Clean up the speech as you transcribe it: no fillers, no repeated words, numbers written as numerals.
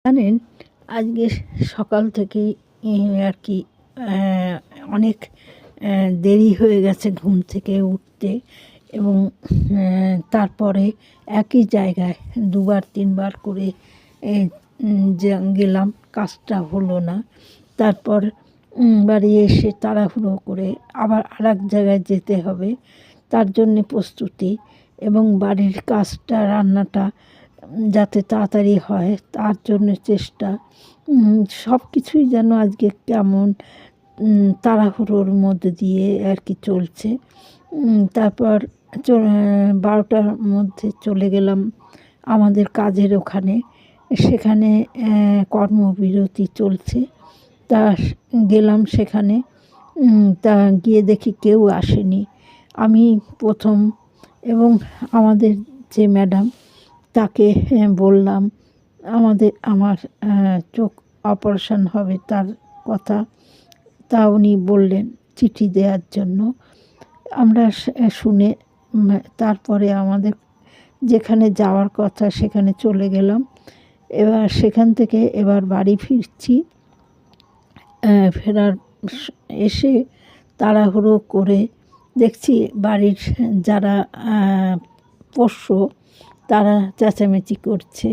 জানেন, আজকে সকাল থেকেই আর কি অনেক দেরি হয়ে গেছে ঘুম থেকে উঠতে, এবং তারপরে একই জায়গায় দুবার তিনবার করে গেলাম, কাজটা হলো না। তারপর বাড়ি এসে তাড়াহুড়ো করে আবার আরেক জায়গায় যেতে হবে, তার জন্যে প্রস্তুতি, এবং বাড়ির কাজটা রান্নাটা যাতে তাড়াতাড়ি হয় তার জন্য চেষ্টা। সব কিছুই যেন আজকে কেমন তাড়াহুড়োর মধ্যে দিয়ে আর কি চলছে। তারপর 12টার মধ্যে চলে গেলাম আমাদের কাজের ওখানে। সেখানে কর্মবিরতি চলছে, তা গেলাম সেখানে। তা গিয়ে দেখি কেউ আসেনি। আমি প্রথম, এবং আমাদের যে ম্যাডাম তাকে বললাম আমার চোখ অপারেশন হবে তার কথা, তা উনি বললেন চিঠি দেওয়ার জন্য। আমরা শুনে তারপরে আমাদের যেখানে যাওয়ার কথা সেখানে চলে গেলাম। এবার সেখান থেকে এবার বাড়ি ফিরছি। এসে তাড়াহুড়ো করে দেখছি বাড়ির যারা পোষ্য তারা চেঁচামেচি করছে।